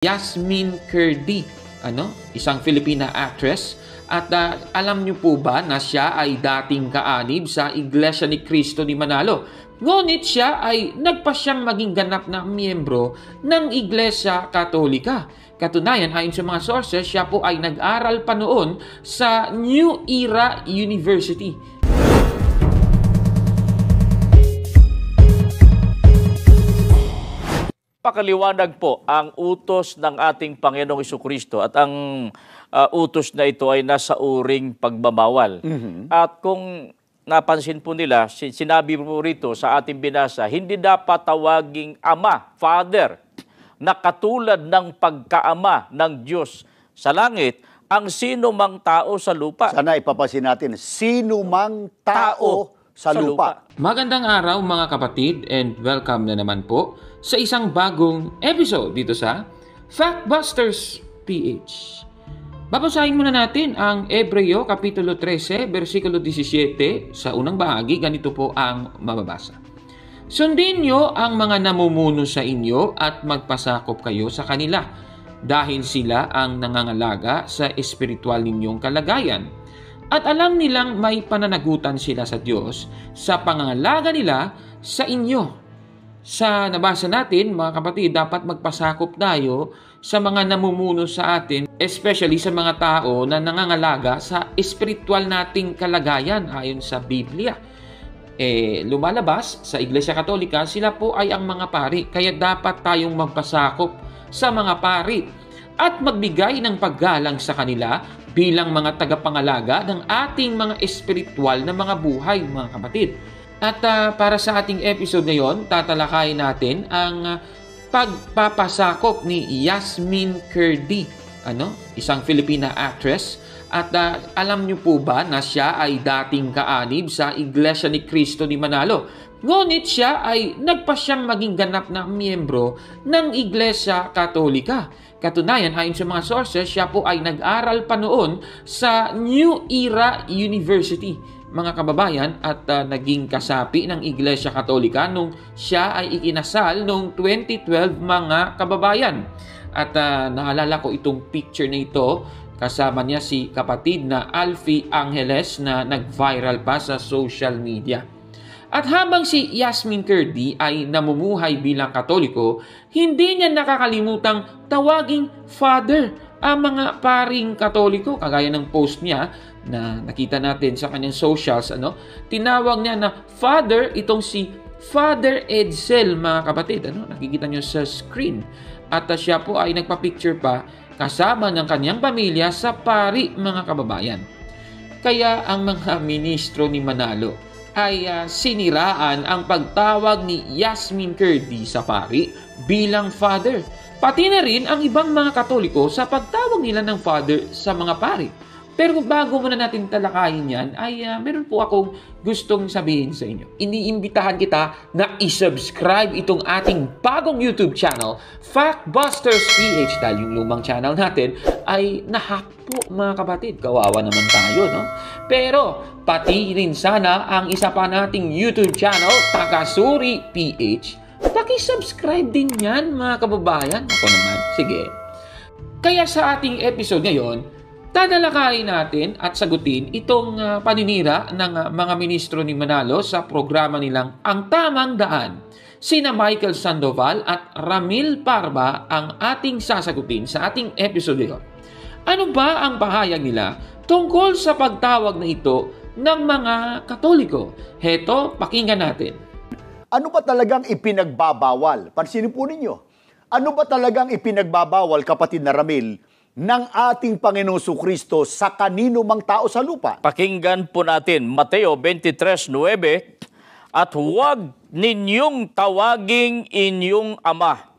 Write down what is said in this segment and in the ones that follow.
Yasmin Curdy, isang Filipina actress. At alam niyo po ba na siya ay dating kaanib sa Iglesia ni Cristo ni Manalo? Ngunit siya ay nagpasyang maging ganap na miyembro ng Iglesia Katolika. Katunayan, ayon sa mga sources, siya po ay nag-aral pa noon sa New Era University. Pakaliwanag po ang utos ng ating Panginoong Jesucristo at ang utos na ito ay nasa uring pagbabawal. At kung napansin po nila, sinabi po rito sa ating binasa, hindi dapat tawaging Ama, Father, na katulad ng pagkaama ng Diyos sa langit, ang sino mang tao sa lupa. Sana ipapasin natin, sino mang tao sa lupa. Magandang araw mga kapatid and welcome na naman po sa isang bagong episode dito sa Factbusters PH. Babasahin muna natin ang Hebreo Kapitulo 13, versikulo 17. Sa unang bahagi, ganito po ang mababasa. Sundin niyo ang mga namumuno sa inyo at magpasakop kayo sa kanila dahil sila ang nangangalaga sa espiritual ninyong kalagayan. At alam nilang may pananagutan sila sa Diyos sa pangangalaga nila sa inyo. Sa nabasa natin, mga kapatid, dapat magpasakop tayo sa mga namumuno sa atin, especially sa mga tao na nangangalaga sa espiritual nating kalagayan ayon sa Biblia. Lumalabas sa Iglesia Katolika, sila po ay ang mga pari, kaya dapat tayong magpasakop sa mga pari at magbigay ng paggalang sa kanila bilang mga tagapangalaga ng ating mga espiritual na mga buhay, mga kapatid. At para sa ating episode ngayon, tatalakayin natin ang pagpapasakop ni Yasmin Curdy, isang Filipina actress. At alam niyo po ba na siya ay dating kaanib sa Iglesia ni Cristo ni Manalo? Ngunit siya ay nagpasyang maging ganap na miyembro ng Iglesia Katolika. Katunayan, ayon sa mga sources, siya po ay nag-aral pa noon sa New Era University, mga kababayan, at naging kasapi ng Iglesia Katolika nung siya ay ikinasal noong 2012, mga kababayan. At naalala ko itong picture na ito, kasama niya si kapatid na Alfie Angeles na nag-viral pa sa social media. At habang si Yasmin Curdy ay namumuhay bilang Katoliko, hindi niya nakakalimutang tawaging Father ang mga paring Katoliko. Kagaya ng post niya na nakita natin sa kanyang socials, tinawag niya na Father itong si Father Edsel, mga kapatid. Nakikita niyo sa screen. At siya po ay nagpa-picture pa kasama ng kanyang pamilya sa pari, mga kababayan. Kaya ang mga ministro ni Manalo ay siniraan ang pagtawag ni Yasmin Curdy sa pari bilang Father. Pati na rin ang ibang mga Katoliko sa pagtawag nila ng Father sa mga pari. Pero bago muna natin talakayin yan, ay meron po akong gustong sabihin sa inyo. Iniimbitahan kita na isubscribe itong ating bagong YouTube channel, Factbusters PH, dahil yung lumang channel natin ay nahack po, mga kapatid. Kawawa naman tayo, no? Pero pati rin sana ang isa pa nating YouTube channel, Takasuri PH. Paki-subscribe din yan, mga kababayan. Ako naman, sige. Kaya sa ating episode ngayon, tatalakayin natin at sagutin itong paninira ng mga ministro ni Manalo sa programa nilang Ang Tamang Daan. Sina Michael Sandoval at Ramil Parba ang ating sasagutin sa ating episode ngayon. Ano ba ang pahayag nila tungkol sa pagtawag na ito ng mga Katoliko? Heto, pakinggan natin. Ano ba talagang ipinagbabawal? Pansinin po ninyo. Ano ba talagang ipinagbabawal, kapatid na Ramil, ng ating Panginoong Jesucristo sa kanino mang tao sa lupa? Pakinggan po natin Mateo 23:9, at huwag ninyong tawaging inyong ama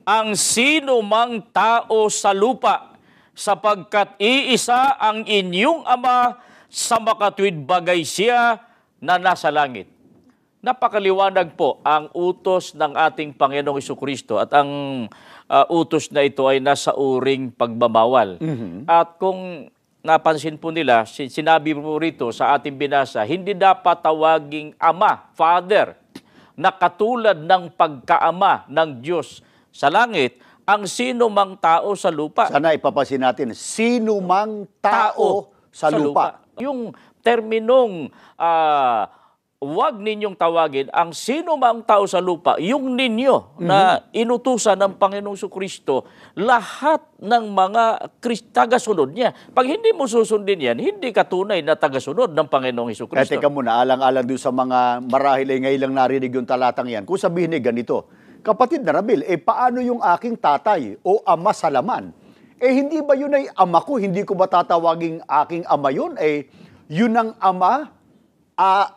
ang sino mang tao sa lupa, sapagkat iisa ang inyong ama, sa makatuwid bagay siya na nasa langit. Napakaliwanag po ang utos ng ating Panginoong Jesucristo at ang utos na ito ay nasa uring pagbabawal. At kung napansin po nila, sinabi po rito sa ating binasa, hindi dapat tawaging Ama, Father, na katulad ng pagkaama ng Diyos sa langit, ang sino mang tao sa lupa. Sana ipapasin natin, sino mang tao sa lupa. Yung terminong huwag ninyong tawagin ang sino mang tao sa lupa, yung ninyo na inutusan ng Panginoong Kristo, lahat ng mga tagasunod niya. Pag hindi mo susundin yan, hindi ka tunay na tagasunod ng Panginoong Kristo. Teka muna, alang-alang doon sa mga marahil ay ngayon lang narinig yung talatang yan. Kung sabihin ganito, kapatid na Ramil, paano yung aking tatay o ama sa laman? Hindi ba yun ay ama ko? Hindi ko ba tatawaging aking ama yun? Yun ang ama,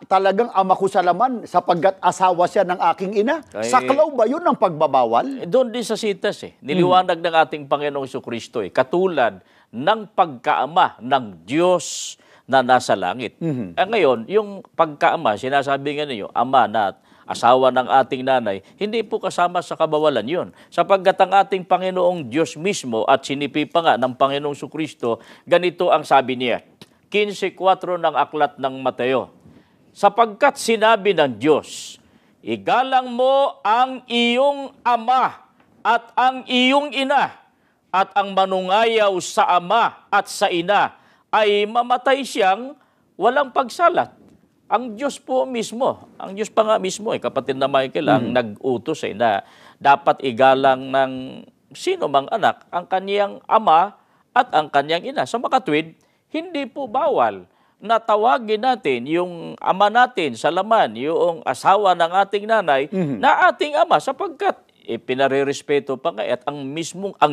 talagang ama ko sa laman sapagkat asawa siya ng aking ina? Saklaw ba yun ang pagbabawal? Doon din sa sitas niliwanag ng ating Panginoong Kristo katulad ng pagkaama ng Diyos na nasa langit. Ngayon, yung pagkaama, sinasabi nga ninyo, ama na asawa ng ating nanay, hindi po kasama sa kabawalan yun. Sapagkat ang ating Panginoong Diyos mismo at sinipi pa nga ng Panginoong Kristo, ganito ang sabi niya, 15:4 ng aklat ng Mateo. Sapagkat sinabi ng Diyos, igalang mo ang iyong ama at ang iyong ina, at ang manungayaw sa ama at sa ina ay mamatay siyang walang pagsalat. Ang Diyos po mismo, ang Diyos pa nga mismo, kapatid na Michael, ang nag-utos na dapat igalang ng sino mang anak ang kaniyang ama at ang kaniyang ina. Sa makatwid, hindi po bawal na tawagin natin yung ama natin sa laman, yung asawa ng ating nanay, na ating ama sapagkat pinare-respeto pa nga at ang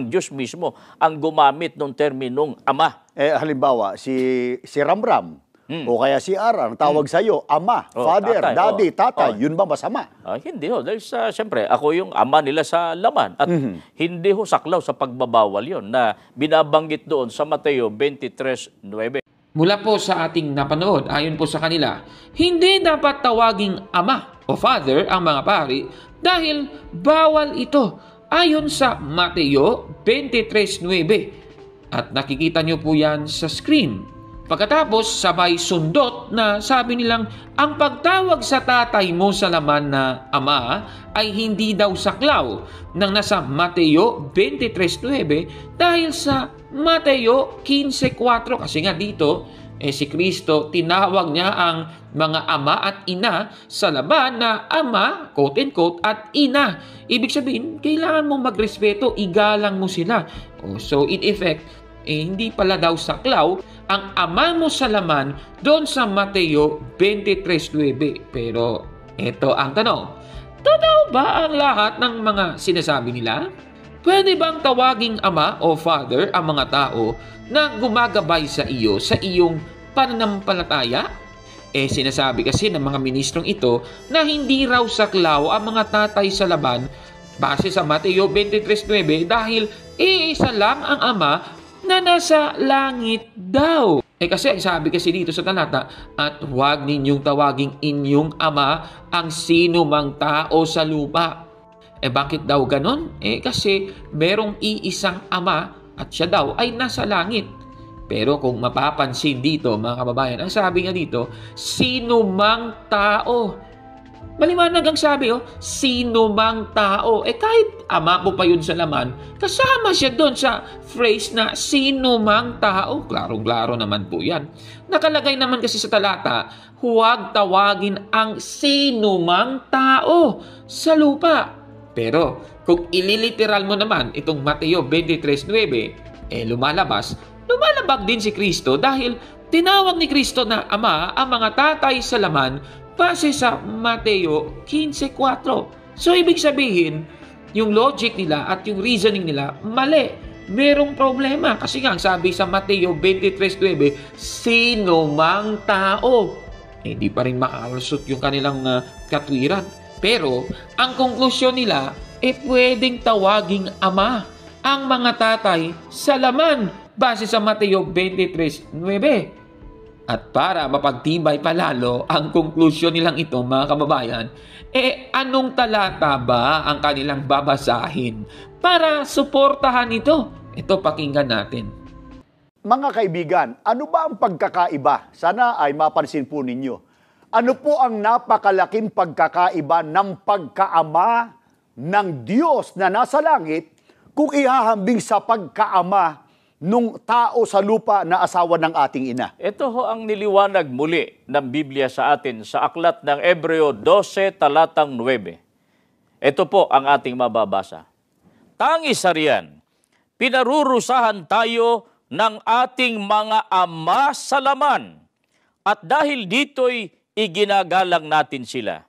Diyos mismo ang gumamit ng terminong ama. Halimbawa, si Ramram, o kaya si Aran, tawag sa'yo, ama, father, tatay, daddy, tatay, yun ba masama? Hindi dahil siyempre, ako yung ama nila sa laman at hindi saklaw sa pagbabawal yon na binabanggit doon sa Mateo 23:9. Mula po sa ating napanood, ayon po sa kanila, hindi dapat tawaging ama o father ang mga pari dahil bawal ito ayon sa Mateo 23:9. At nakikita nyo po yan sa screen. Pagkatapos, sabay sundot na sabi nilang ang pagtawag sa tatay mo sa laman na ama ay hindi daw saklaw ng nasa Mateo 23:9 dahil sa Mateo 15:4. Kasi nga dito, si Kristo, tinawag niya ang mga ama at ina sa laban na ama, quote-unquote, at ina. Ibig sabihin, kailangan mong magrespeto, igalang mo sila. So, in effect, hindi pala daw saklaw ang ama mo sa laman doon sa Mateo 23:9. Pero ito ang tanong, totoo ba ang lahat ng mga sinasabi nila? Pwede bang tawaging ama o father ang mga tao na gumagabay sa iyo sa iyong pananampalataya? Sinasabi kasi ng mga ministrong ito na hindi raw saklaw ang mga tatay sa laban base sa Mateo 23:9 dahil iisa lang ang ama na nasa langit daw. Kasi ang sabi kasi dito sa talata, at huwag ninyong tawaging inyong ama ang sino mang tao sa lupa. Bakit daw ganon? Kasi merong iisang ama at siya daw ay nasa langit. Pero kung mapapansin dito mga kababayan, ang sabi nga dito, sino mang tao. Maliwanag ang sabi, sino mang tao. Kahit ama mo pa yun sa laman, kasama siya doon sa phrase na sino mang tao. Klarong-klaro naman po yan. Nakalagay naman kasi sa talata, huwag tawagin ang sino mang tao sa lupa. Pero kung ililiteral mo naman itong Mateo 23:9, lumalabag din si Kristo dahil tinawag ni Kristo na ama ang mga tatay sa laman base sa Mateo 15:4. So, ibig sabihin, yung logic nila at yung reasoning nila, mali. Merong problema. Kasi nga, sabi sa Mateo 23:9, sino mang tao. Hindi pa rin makalusot yung kanilang katwiran. Pero, ang konklusyon nila, pwedeng tawaging ama ang mga tatay sa laman base sa Mateo 23:9. At para mapagtibay palalo ang konklusyon nilang ito, mga kababayan, anong talata ba ang kanilang babasahin para suportahan ito? Ito, pakinggan natin. Mga kaibigan, ano ba ang pagkakaiba? Sana ay mapansin po ninyo. Ano po ang napakalaking pagkakaiba ng pagkaama ng Diyos na nasa langit kung ihahambing sa pagkaama nung tao sa lupa na asawa ng ating ina? Ito ho ang niliwanag muli ng Biblia sa atin sa aklat ng Hebreo 12 talatang 9. Ito po ang ating mababasa. Tangis sa riyan, pinarurusahan tayo ng ating mga ama sa laman, at dahil dito'y iginagalang natin sila.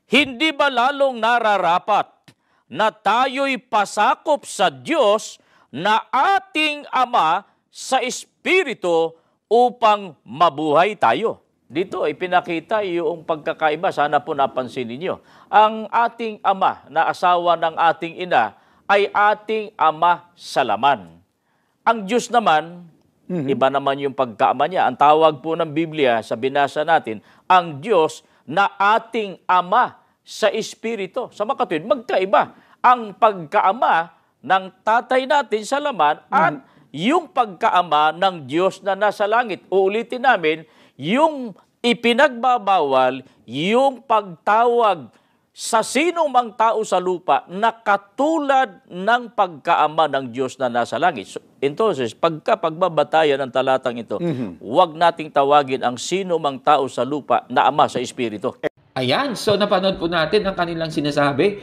Hindi ba lalong nararapat na tayo'y pasakop sa Diyos na ating Ama sa Espiritu upang mabuhay tayo? Dito ay pinakita yung pagkakaiba. Sana po napansin ninyo. Ang ating Ama na asawa ng ating ina ay ating Ama sa laman. Ang Diyos naman, iba naman yung pagkaama niya. Ang tawag po ng Biblia sa binasa natin, ang Diyos na ating Ama sa Espiritu. Sa makatuwid, magkaiba ang pagkaama ng tatay natin sa laman at yung pagkaama ng Diyos na nasa langit. Uulitin namin, yung ipinagbabawal, yung pagtawag sa sinong mang tao sa lupa na katulad ng pagkaama ng Diyos na nasa langit. So, entonces, pagbabatayan ng talatang ito, huwag nating tawagin ang sino mang tao sa lupa na ama sa Espiritu. Ayan, so napanood po natin ang kanilang sinasabi,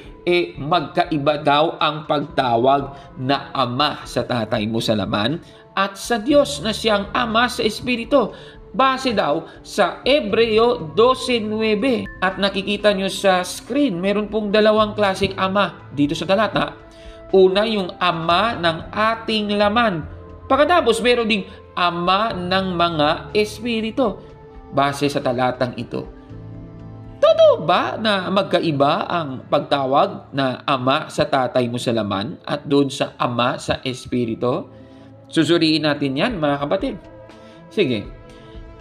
magkaiba daw ang pagtawag na ama sa tatay mo sa laman at sa Diyos na siyang ama sa Espiritu. Base daw sa Hebreo 12:9. At nakikita nyo sa screen, meron pong dalawang klaseng ama dito sa talata. Una, yung ama ng ating laman. Pagkatapos, meron ding ama ng mga espiritu. Base sa talatang ito. Totoo ba na magkaiba ang pagtawag na ama sa tatay mo sa laman at doon sa ama sa espiritu? Susuriin natin yan, mga kapatid. Sige.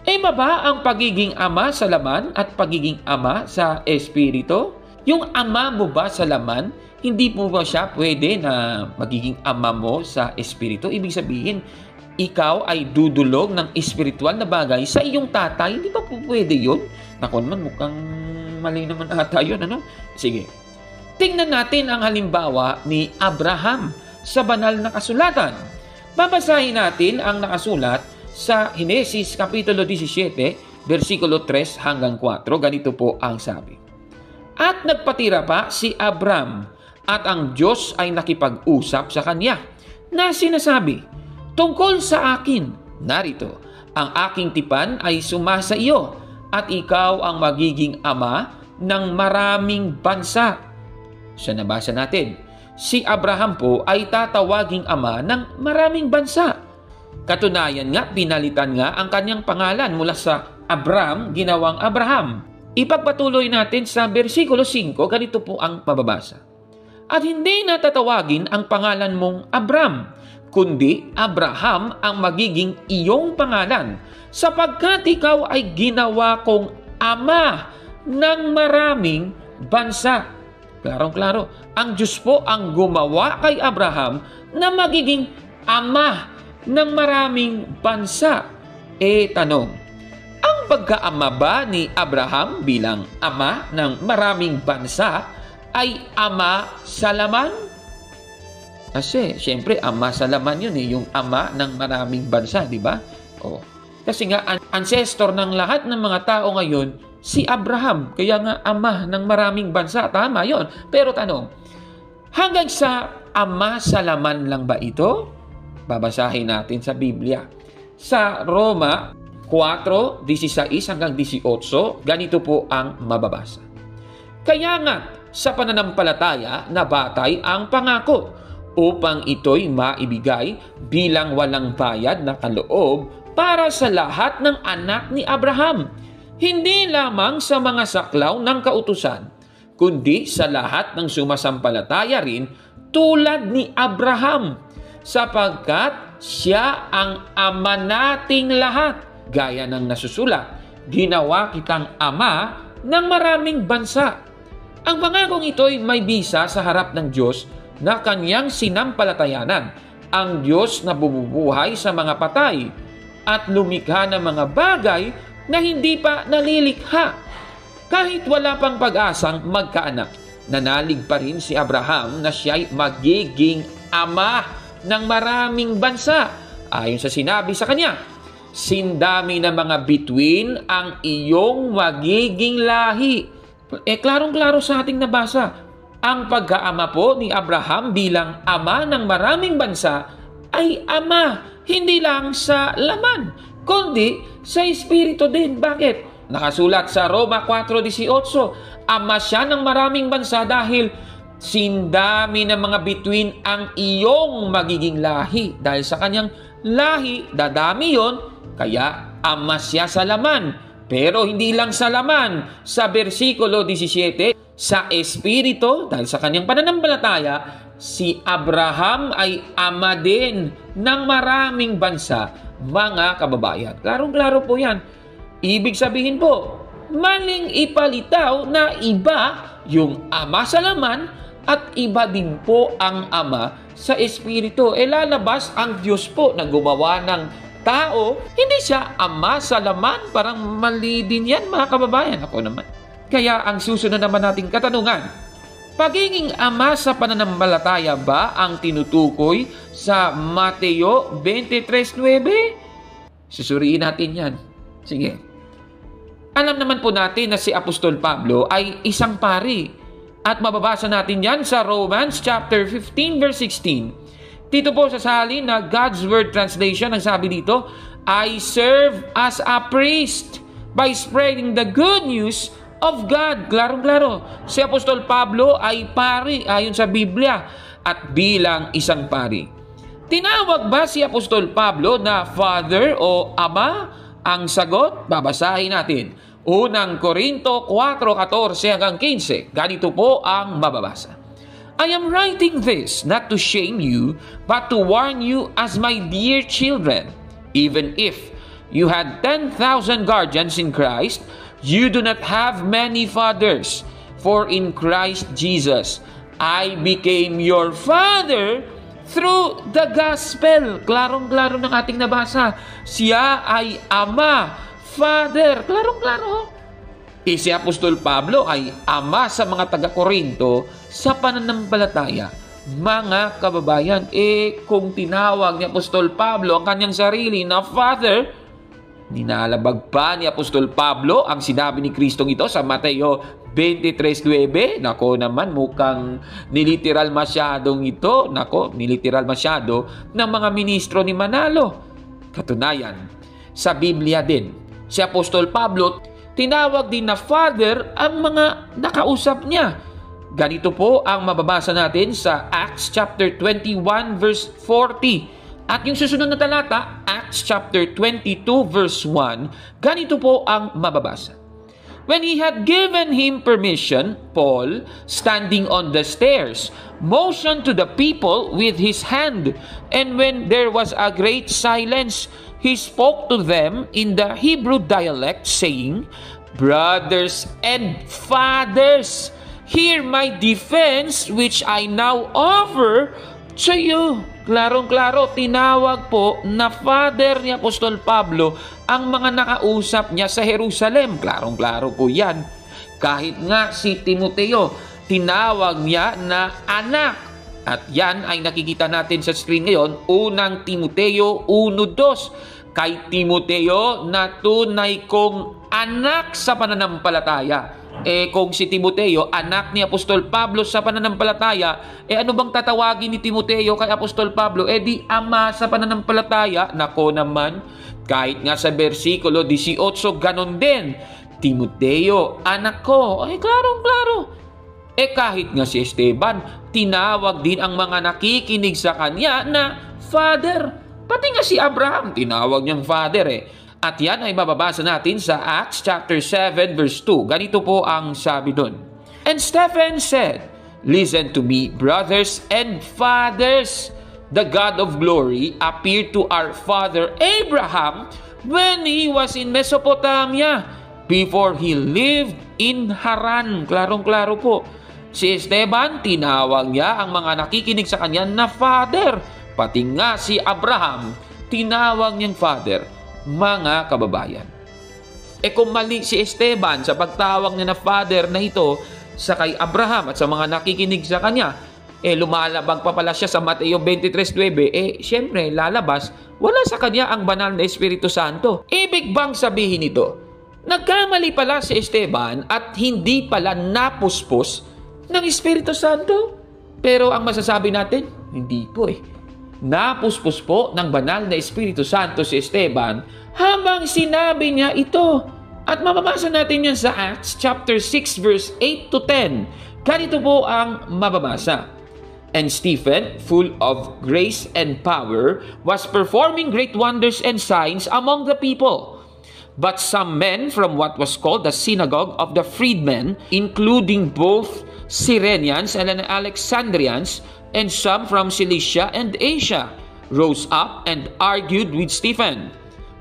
Iba ba ang pagiging ama sa laman at pagiging ama sa espiritu? Yung ama mo ba sa laman, hindi po ba siya pwede na magiging ama mo sa espiritu? Ibig sabihin, ikaw ay dudulog ng espiritual na bagay sa iyong tatay. Hindi ba po pwede yun? Naku naman, mukhang mali naman ata yun, ano? Sige. Tingnan natin ang halimbawa ni Abraham sa banal na kasulatan. Babasahin natin ang nakasulat sa Henesis Kapitulo 17, versikulo 3 hanggang 4. Ganito po ang sabi. At nagpatira pa si Abram, at ang Diyos ay nakipag-usap sa kanya, na sinasabi, tungkol sa akin, narito, ang aking tipan ay sumasa iyo, at ikaw ang magiging ama ng maraming bansa. Sa nabasa natin, si Abraham po ay tatawaging ama ng maraming bansa. Katunayan nga, pinalitan nga ang kanyang pangalan mula sa Abram, ginawang Abraham. Ipagpatuloy natin sa versikulo 5, ganito po ang mababasa. At hindi natatawagin ang pangalan mong Abram, kundi Abraham ang magiging iyong pangalan, sapagkat ikaw ay ginawa kong ama ng maraming bansa. Klarong-klaro, ang Diyos po ang gumawa kay Abraham na magiging ama ng maraming bansa. Tanong, ang pagkaama ba ni Abraham bilang ama ng maraming bansa ay ama sa laman? Kasi, siyempre, ama sa laman yun yung ama ng maraming bansa, di ba? Kasi nga, ancestor ng lahat ng mga tao ngayon, si Abraham. Kaya nga, ama ng maraming bansa. Tama yon. Pero tanong, hanggang sa ama sa laman lang ba ito? Babasahin natin sa Biblia. Sa Roma 4:16 hanggang 18, ganito po ang mababasa. Kaya nga, sa pananampalataya, nabatay ang pangako upang ito'y maibigay bilang walang bayad na kaloob para sa lahat ng anak ni Abraham. Hindi lamang sa mga saklaw ng kautusan, kundi sa lahat ng sumasampalataya rin tulad ni Abraham, sapagkat siya ang ama nating lahat. Gaya ng nasusulat, ginawa kitang ama ng maraming bansa. Ang pangakong ito'y may bisa sa harap ng Diyos na kanyang sinampalatayanan, ang Diyos na bumubuhay sa mga patay at lumikha ng mga bagay na hindi pa nalilikha. Kahit wala pang pag-asang magkaanak, nanalig pa rin si Abraham na siya'y magiging ama ng maraming bansa. Ayon sa sinabi sa kanya, sindami ng mga bituin ang iyong magiging lahi. Klarong-klaro sa ating nabasa, ang pagkaama po ni Abraham bilang ama ng maraming bansa ay ama, hindi lang sa laman, kundi sa espiritu din. Bakit? Nakasulat sa Roma 4:18, ama siya ng maraming bansa dahil sindami ng mga bituin ang iyong magiging lahi. Dahil sa kanyang lahi, dadami yon, kaya ama siya sa laman. Pero hindi lang sa laman. Sa versikulo 17, sa espiritu, dahil sa kanyang pananampalataya, si Abraham ay ama din ng maraming bansa, mga kababayan. Klarong-klaro po yan. Ibig sabihin po, maling ipalitaw na iba yung ama sa laman at iba din po ang ama sa espiritu. Lalabas ang Diyos po na gumawa ng tao, hindi siya ama sa laman. Parang mali din yan, mga kababayan. Ako naman. Kaya ang susunod naman nating katanungan, pagiging ama sa pananampalataya ba ang tinutukoy sa Mateo 23:9? Susuriin natin yan. Sige. Alam naman po natin na si Apostol Pablo ay isang pari. At mababasa natin yan sa Romans chapter 15 verse 16. Dito po sa salin na God's Word Translation, ang sabi dito, I serve as a priest by spreading the good news of God. Klarong-klaro. Si Apostol Pablo ay pari ayon sa Biblia at bilang isang pari. Tinawag ba si Apostol Pablo na father o ama? Ang sagot, babasahin natin. Unang Korinto 4:14 hanggang 15. Ganito po ang mababasa. I am writing this not to shame you, but to warn you as my dear children. Even if you had 10,000 guardians in Christ, you do not have many fathers. For in Christ Jesus, I became your father through the gospel. Klarong-klaro ng ating nabasa. Siya ay ama, father. Klarong-klaro. Si Apostol Pablo ay ama sa mga taga-Korinto sa pananampalataya. Mga kababayan, kung tinawag ni Apostol Pablo ang kanyang sarili na father, ninalabag pa ni Apostol Pablo ang sinabi ni Kristong ito sa Mateo 23:9. Nako naman, mukhang niliteral masyadong ito. Nako, niliteral masyado ng mga ministro ni Manalo. Katunayan, sa Biblia din, si Apostol Pablo, tinawag din na father ang mga nakausap niya. Ganito po ang mababasa natin sa Acts chapter 21 verse 40. At yung susunod na talata, Acts chapter 22 verse 1, ganito po ang mababasa. When he had given him permission, Paul, standing on the stairs, motioned to the people with his hand, and when there was a great silence, he spoke to them in the Hebrew dialect, saying, Brothers and fathers, hear my defense which I now offer to you. Klarong-klaro, tinawag po na father ni Apostol Pablo ang mga nakausap niya sa Jerusalem. Klarong-klaro po yan. Kahit nga si Timoteo, tinawag niya na anak. At yan ay nakikita natin sa screen ngayon, unang Timoteo 1:2. Kay Timoteo na tunay kong anak sa pananampalataya. Kung si Timoteo, anak ni Apostol Pablo sa pananampalataya, ano bang tatawagin ni Timoteo kay Apostol Pablo? Di ama sa pananampalataya. Nako naman, kahit nga sa versikulo 18, ganon din. Timoteo, anak ko. Klarong-klaro. Kahit nga si Esteban, tinawag din ang mga nakikinig sa kanya na father. Pati nga si Abraham, tinawag niyang father At yan ay mababasa natin sa Acts chapter 7 verse 2. Ganito po ang sabi doon. And Stephen said, Listen to me, brothers and fathers. The God of glory appeared to our father Abraham when he was in Mesopotamia, before he lived in Haran. Klarong-klaro po. Si Esteban, tinawag niya ang mga nakikinig sa kanya na father. Pati nga si Abraham, tinawag niyang father. Mga kababayan. Kung mali si Esteban sa pagtawag niya na father na ito sa kay Abraham at sa mga nakikinig sa kanya, lumalabag pa pala siya sa Mateo 23:9, syempre, lalabas, wala sa kanya ang banal na Espiritu Santo. Ibig bang sabihin ito, nagkamali pala si Esteban at hindi pala napuspos ng Espiritu Santo? Pero ang masasabi natin, hindi po Napuspos po ng banal na Espiritu Santo si Esteban habang sinabi niya ito. At mababasa natin yan sa Acts chapter 6 verse 8 to 10. Ganito po ang mababasa. And Stephen, full of grace and power, was performing great wonders and signs among the people. But some men from what was called the synagogue of the freedmen, including both Cyrenians and Alexandrians, and some from Cilicia and Asia, rose up and argued with Stephen.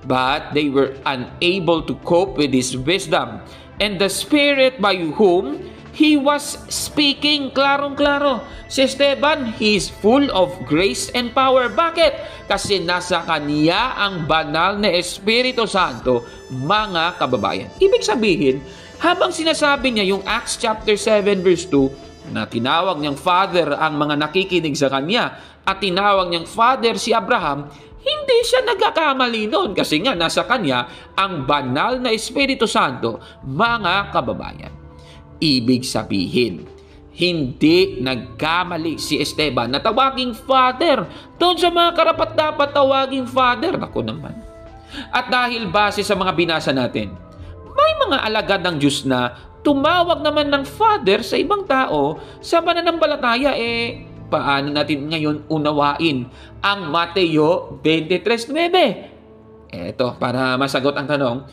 But they were unable to cope with his wisdom and the spirit by whom he was speaking. Klarong-klaro, si Esteban, he is full of grace and power. Bakit? Kasi nasa kanya ang banal na Espiritu Santo, mga kababayan. Ibig sabihin, habang sinasabi niya yung Acts chapter 7 verse 2, na tinawag niyang father ang mga nakikinig sa kanya at tinawag niyang father si Abraham, hindi siya nagkakamali noon kasi nga nasa kanya ang banal na Espiritu Santo, mga kababayan. Ibig sabihin, hindi nagkamali si Esteban na tawaging father doon sa mga karapat-dapat tawaging father. Naku naman. At dahil base sa mga binasa natin, may mga alagad ng Diyos na tumawag naman ng father sa ibang tao sa pananampalataya. Paano natin ngayon unawain ang Mateo 23:9? Eto, para masagot ang tanong,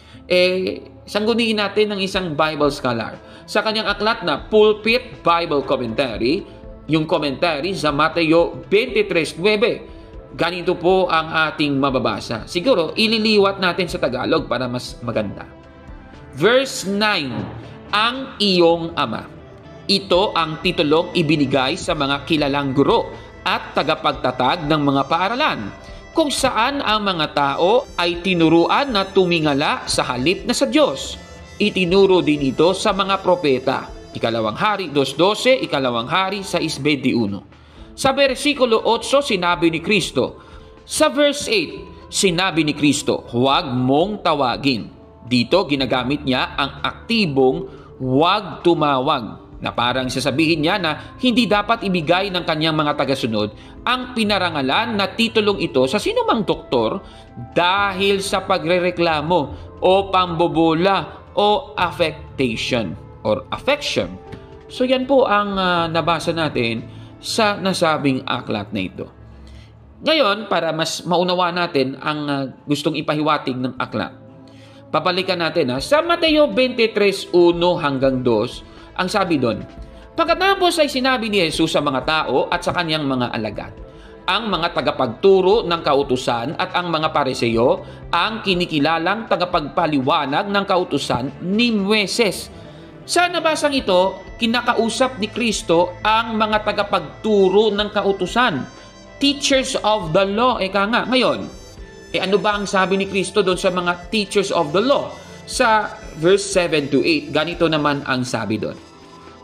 sangguniin natin ng isang Bible scholar sa kanyang aklat na Pulpit Bible Commentary, yung commentary sa Mateo 23:9. Ganito po ang ating mababasa. Siguro, ililiwat natin sa Tagalog para mas maganda. Verse 9, ang iyong ama. Ito ang titulong ibinigay sa mga kilalang guro at tagapagtatag ng mga paaralan, kung saan ang mga tao ay tinuruan na tumingala sa halip na sa Diyos. Itinuro din ito sa mga propeta. Ikalawang Hari 2:12, Ikalawang Hari 6:21. Sa versikulo 8, sinabi ni Kristo. Sa verse 8, sinabi ni Kristo, huwag mong tawagin. Dito ginagamit niya ang aktibong huwag tumawag, na parang sasabihin niya na hindi dapat ibigay ng kanyang mga tagasunod ang pinarangalan na titulong ito sa sinumang doktor dahil sa pagrereklamo o pambobola o affection. So yan po ang nabasa natin sa nasabing aklat na ito. Ngayon, para mas maunawa natin ang gustong ipahiwatig ng aklat, papalikan natin sa Mateo 23:1 hanggang 2, ang sabi doon, pagkatapos ay sinabi ni Jesus sa mga tao at sa kanyang mga alagad, ang mga tagapagturo ng kautusan at ang mga Pariseo, ang kinikilalang tagapagpaliwanag ng kautusan ni Moises. Sa nabasang ito, kinakausap ni Kristo ang mga tagapagturo ng kautusan, teachers of the law. Ngayon, ano ba ang sabi ni Kristo doon sa mga teachers of the law? Sa verse 7 to 8, ganito naman ang sabi doon.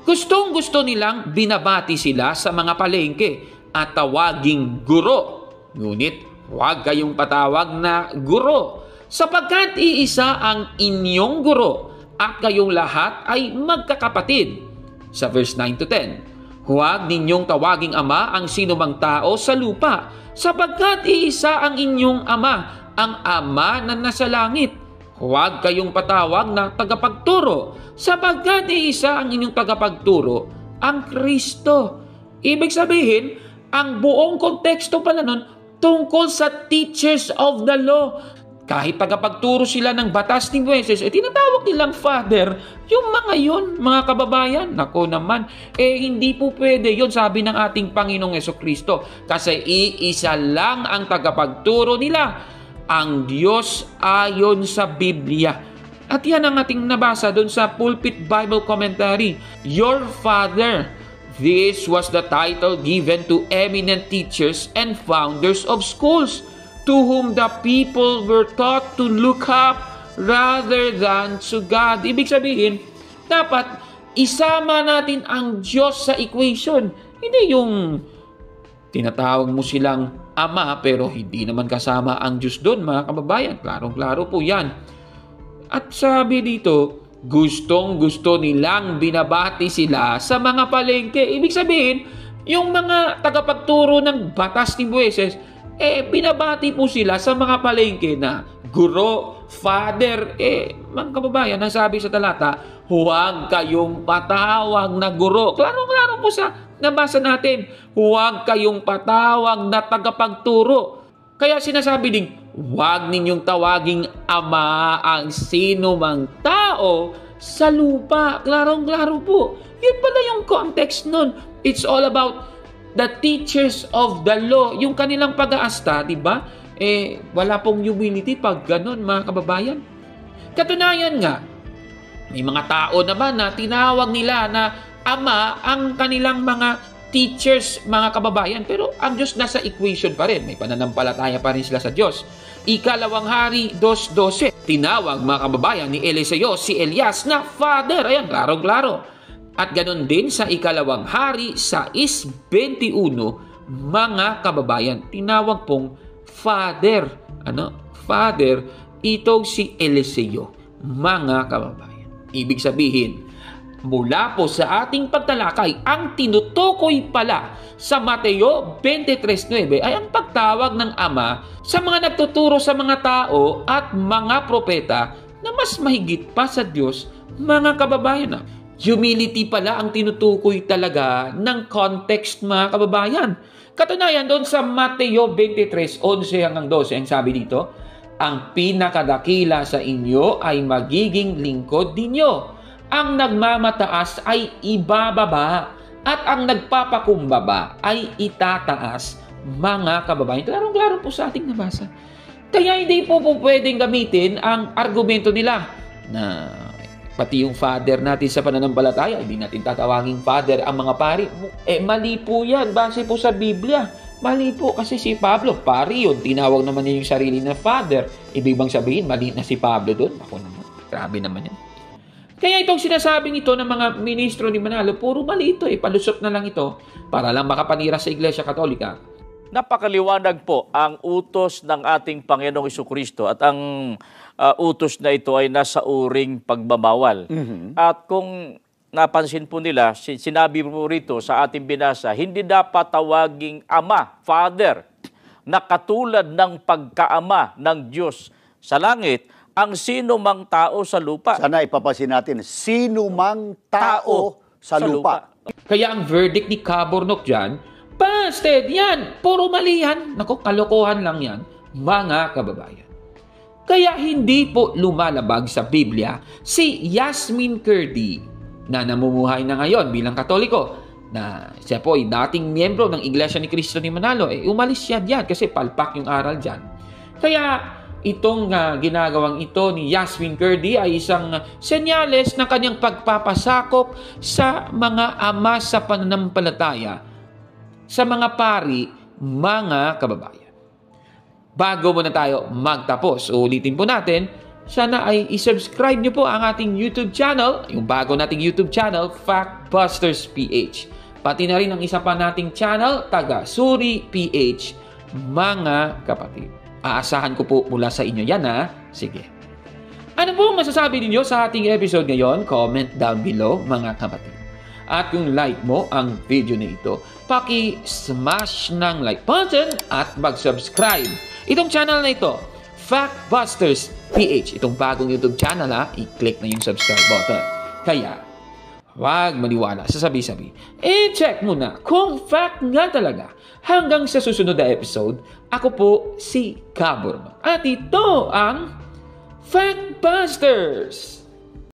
Gustong-gusto nilang binabati sila sa mga palengke at tawaging guro. Ngunit huwag kayong patawag na guro, sapagkat iisa ang inyong guro at kayong lahat ay magkakapatid. Sa verse 9 to 10, huwag ninyong tawaging ama ang sinumang tao sa lupa, sapagkat iisa ang inyong ama, ang ama na nasa langit. Huwag kayong patawag na tagapagturo, sapagkat iisa ang inyong tagapagturo, ang Kristo. Ibig sabihin, ang buong konteksto pala nun tungkol sa teachers of the law. Kahit tagapagturo sila ng batas ni Moises, tinatawag nilang father, yung mga yun, mga kababayan. Nako naman, hindi po pwede yun, sabi ng ating Panginoong Jesucristo. Kasi iisa lang ang tagapagturo nila, ang Diyos ayon sa Biblia. At yan ang ating nabasa doon sa Pulpit Bible Commentary, Your Father. This was the title given to eminent teachers and founders of schools, to whom the people were taught to look up rather than to God. Ibig sabihin, dapat isama natin ang Diyos sa equation. Hindi yung tinatawag mo silang ama pero hindi naman kasama ang Diyos doon, mga kababayan. Klarong-klaro po yan. At sabi dito, gustong-gusto nilang binabati sila sa mga palengke. Ibig sabihin, yung mga tagapagturo ng batas ni Moises, binabati po sila sa mga palengke na guro, father. Mga kababayan, ang sabi sa talata, huwag kayong patawag na guro. Klaro-klaro po sa nabasa natin, huwag kayong patawag na tagapagturo. Kaya sinasabi ding, huwag ninyong tawaging ama ang sino mang tao sa lupa. Klarong-klaro po. Yun pala yung context nun. It's all about the teachers of the law. Yung kanilang pag-aasta, di ba? Wala pong humility pag ganun, mga kababayan. Katunayan nga, may mga tao naman na tinawag nila na ama ang kanilang mga teachers, mga kababayan. Pero ang Diyos nasa equation pa rin. May pananampalataya pa rin sila sa Diyos. Ikalawang Hari 2:12. Tinawag, mga kababayan, ni Eliseo si Elias na father. Ayan, klarong-klaro. At ganun din sa Ikalawang Hari 6:21, mga kababayan, tinawag pong father. Father, ito si Eliseo, mga kababayan. Ibig sabihin, mula po sa ating pagtalakay, ang tinutukoy pala sa Mateo 23:9 ay ang pagtawag ng Ama sa mga nagtuturo sa mga tao at mga propeta na mas mahigit pa sa Diyos, mga kababayan. Humility pala ang tinutukoy talaga ng context, mga kababayan. Katunayan doon sa Mateo 23:11 hanggang 12, ang sabi dito, ang pinakadakila sa inyo ay magiging lingkod ninyo. Ang nagmamataas ay ibababa at ang nagpapakumbaba ay itataas, mga kababayan. Klarong-klaro po sa ating nabasa. Kaya hindi po pwedeng gamitin ang argumento nila na pati yung father natin sa pananampalataya, hindi natin tatawaging father ang mga pari. Mali po yan, base po sa Biblia. Mali po kasi si Pablo, pari yun. Tinawag naman niya yung sarili na father. Ibig bang sabihin, mali na si Pablo doon? Ako naman, grabe naman yan. Kaya itong sinasabing ito ng mga ministro ni Manalo, puro mali ito. Palusot na lang ito para lang makapanira sa Iglesia Katolika. Napakaliwanag po ang utos ng ating Panginoong Jesucristo at ang utos na ito ay nasa uring pagbabawal. At kung napansin po nila, sinabi po rito sa ating binasa, hindi dapat tawaging ama, father, na katulad ng pagkaama ng Diyos sa langit, ang sino mang tao sa lupa. Sana ipapasin natin, sino mang tao sa lupa. Kaya ang verdict ni Cabornok dyan, busted yan! Puro mali yan! Naku, kalokohan lang yan, mga kababayan. Kaya hindi po lumalabag sa Biblia si Yasmin Curdy na namumuhay na ngayon bilang Katoliko, na siya po ay dating miyembro ng Iglesia ni Cristo ni Manalo. Umalis siya diyan kasi palpak yung aral dyan. Kaya itong ginagawang ito ni Yasmin Curdy ay isang senyales ng kanyang pagpapasakop sa mga ama sa pananampalataya, sa mga pari, mga kababayan. Bago muna tayo magtapos, ulitin po natin, sana ay isubscribe nyo po ang ating YouTube channel, yung bago nating YouTube channel, Factbusters PH. Pati na rin ang isa pa nating channel, Taga Suri PH, mga kapatid. Aasahan ko po mula sa inyo yan, ha? Sige. Ano po masasabi ninyo sa ating episode ngayon? Comment down below, mga kapatid. At kung like mo ang video na ito, paki-smash ng like button at mag-subscribe. Itong channel na ito, Factbusters PH. Itong bagong YouTube channel, ha? I-click na yung subscribe button. Kaya, huwag maniwala sa sabi-sabi. Check muna kung fact nga talaga. Hanggang sa susunod na episode, ako po si Cabornok. At ito ang Factbusters!